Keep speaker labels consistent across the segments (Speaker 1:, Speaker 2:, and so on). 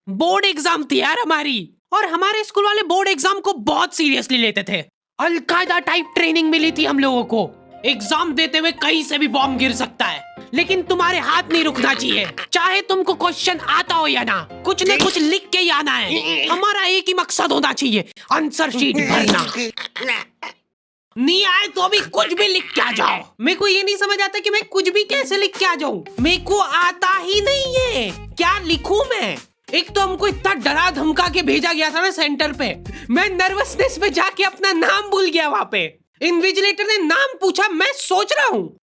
Speaker 1: Board exam थी यार हमारी, और हमारे स्कूल वाले बोर्ड एग्जाम को बहुत सीरियसली लेते थे। अलकायदा टाइप ट्रेनिंग मिली थी हम लोगों को। एग्जाम देते हुए कहीं से भी बॉम्ब गिर सकता है, लेकिन तुम्हारे हाथ नहीं रुकना चाहिए, चाहे तुमको क्वेश्चन आता हो या ना, कुछ न कुछ लिख के ही आना है। हमारा एक ही मकसद होना चाहिए, आंसर शीट भरना। नहीं आए तो भी कुछ भी लिख के आ जाओ। मेरे को ये नहीं समझ आता कि मैं कुछ भी कैसे लिख के आ जाऊं, मेरे को आता ही नहीं है, क्या लिखूं मैं। एक तो हमको इतना डरा धमका के भेजा गया था ना सेंटर पे, मैं नर्वसनेस में जाके अपना नाम भूल गया वहां पे। इन्विजिलेटर ने नाम पूछा, मैं सोच रहा हूँ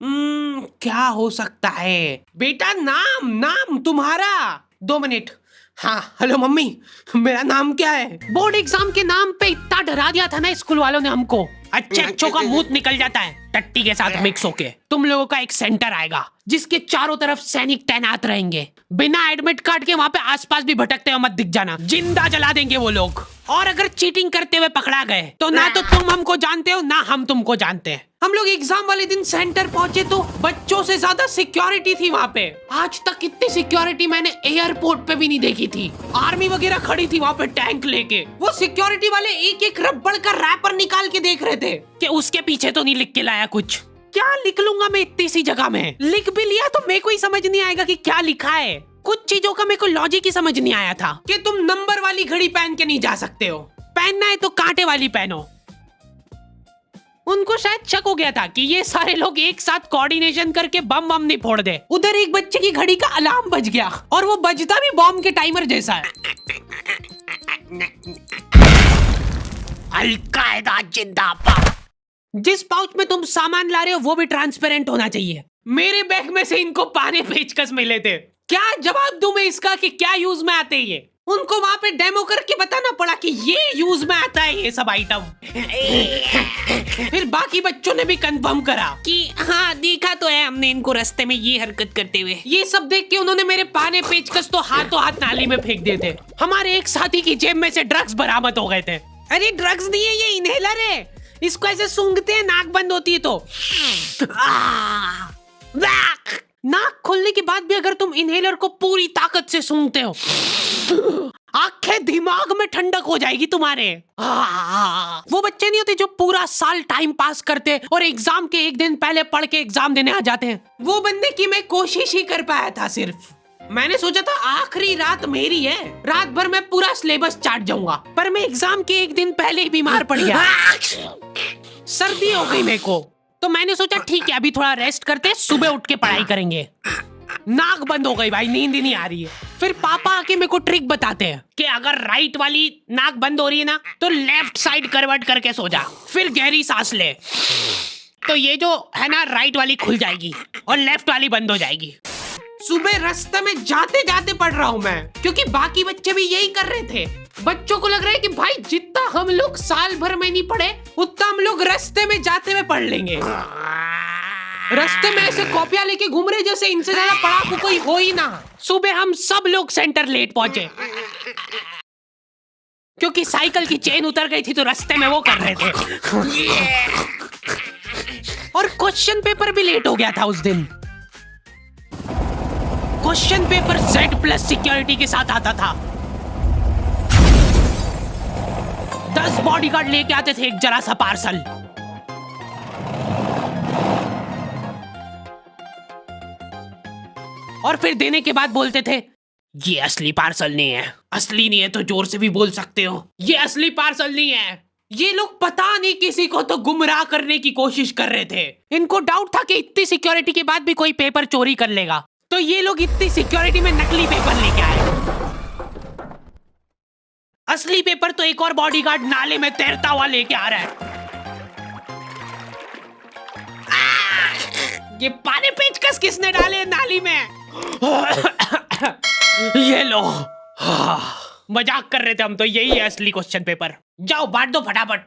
Speaker 1: क्या हो सकता है। बेटा नाम नाम तुम्हारा। 2 मिनट। हाँ हेलो मम्मी, मेरा नाम क्या है। बोर्ड एग्जाम के नाम पे इतना डरा दिया था ना स्कूल वालों ने हमको, अच्छों का भूत निकल जाता है टट्टी के साथ मिक्स होके। तुम लोगों का एक सेंटर आएगा जिसके चारों तरफ सैनिक तैनात रहेंगे, बिना एडमिट कार्ड के वहाँ पे आसपास भी भटकते हुए मत दिख जाना, जिंदा जला देंगे वो लोग। और अगर चीटिंग करते हुए पकड़ा गए तो ना तो तुम हमको जानते हो ना हम तुमको जानते हैं। हम लोग एग्जाम वाले दिन सेंटर पहुंचे तो बच्चों से ज्यादा सिक्योरिटी थी वहाँ पे। आज तक इतनी सिक्योरिटी मैंने एयरपोर्ट पे भी नहीं देखी थी। आर्मी वगैरह खड़ी थी वहाँ पे टैंक लेके। वो सिक्योरिटी वाले एक एक रबड़ का रैपर निकाल के देख रहे थे कि उसके पीछे तो नहीं लिख के लाया कुछ। क्या लिख लूंगा मैं इतनी सी जगह में, लिख भी लिया तो मेरे को ही समझ नहीं आएगा कि क्या लिखा है। कुछ चीजों का मेरे को लॉजिक ही समझ नहीं आया था कि तुम नंबर वाली घड़ी पहन के नहीं जा सकते हो, पहनना है तो कांटे वाली पहनो। उनको शायद शक हो गया था कि ये सारे लोग एक साथ कोऑर्डिनेशन करके बम बम नहीं फोड़ दे। उधर एक बच्चे की घड़ी का अलार्म बज गया और वो बजता भी बॉम्ब के टाइमर जैसा है। अलकायदा जिंदाबाद। जिस पाउच में तुम सामान ला रहे हो वो भी ट्रांसपेरेंट होना चाहिए। मेरे बैग में से इनको पाने पेचकस मिले थे। क्या जवाब दूं मैं इसका कि क्या यूज में आते हैं ये। उनको वहां पे डेमो करके बताना पड़ा कि ये यूज में आता है ये सब आइटम। फिर बाकी बच्चों ने भी कंफर्म करा कि हाँ देखा तो है हमने इनको रास्ते में ये हरकत करते हुए। ये सब देख के उन्होंने मेरे पाने पेचकस तो हाथों हाथ नाली में फेंक दिए थे। हमारे एक साथी की जेब में से ड्रग्स बरामद हो गए थे। अरे ड्रग्स नहीं है, ये इनहेलर है, इसको ऐसे सूंघते हैं, नाक बंद होती है तो नाक खोलने के बाद भी अगर तुम इनहेलर को पूरी ताकत से सूंघते हो, आंखें दिमाग में ठंडक हो जाएगी तुम्हारे। वो बच्चे नहीं होते जो पूरा साल टाइम पास करते और एग्जाम के एक दिन पहले पढ़ के एग्जाम देने आ जाते हैं। वो बनने की मैं कोशिश ही कर पाया था सिर्फ। मैंने सोचा था आखिरी रात मेरी है, रात भर मैं पूरा सिलेबस चाट जाऊंगा, पर मैं एग्जाम के एक दिन पहले ही बीमार पड़ गया। सर्दी हो गई मेरे को, तो मैंने सोचा ठीक है अभी थोड़ा रेस्ट करते, सुबह उठ के पढ़ाई करेंगे। नाक बंद हो गई भाई, नींद ही नहीं आ रही है। फिर पापा आके मेरे को ट्रिक बताते हैं कि अगर राइट वाली नाक बंद हो रही है ना तो लेफ्ट साइड करवट करके सो जा, फिर गहरी सांस ले, तो ये जो है ना राइट वाली खुल जाएगी और लेफ्ट वाली बंद हो जाएगी। सुबह रास्ते में जाते जाते पढ़ रहा हूँ मैं, क्योंकि बाकी बच्चे भी यही कर रहे थे। बच्चों को लग रहा है कि भाई जितना हम लोग साल भर में नहीं पढ़े उतना हम लोग रास्ते में जाते हुए पढ़ लेंगे। रास्ते में ऐसे कॉपियां लेके घूम रहे जैसे इनसे ज्यादा पढ़ाकू कोई हो ही ना। सुबह हम सब लोग सेंटर लेट पहुंचे क्योंकि साइकिल की चेन उतर गई थी, तो रास्ते में वो कर रहे थे। और क्वेश्चन पेपर भी लेट हो गया था उस दिन। क्वेश्चन पेपर Z+ सिक्योरिटी के साथ आता था। 10 बॉडीगार्ड लेके आते थे एक जरा सा पार्सल। और फिर देने के बाद बोलते थे ये असली पार्सल नहीं है। असली नहीं है तो जोर से भी बोल सकते हो ये असली पार्सल नहीं है। ये लोग पता नहीं किसी को तो गुमराह करने की कोशिश कर रहे थे। इनको डाउट था कि इतनी सिक्योरिटी के बाद भी कोई पेपर चोरी कर लेगा, तो ये लोग इतनी सिक्योरिटी में नकली पेपर लेके आए। असली पेपर तो एक और बॉडीगार्ड नाले में तैरता हुआ लेके आ रहा है। ये पाने पेचकस किसने डाले नाली में? ये लो। मजाक कर रहे थे हम तो, यही है असली क्वेश्चन पेपर। जाओ बांट दो फटाफट।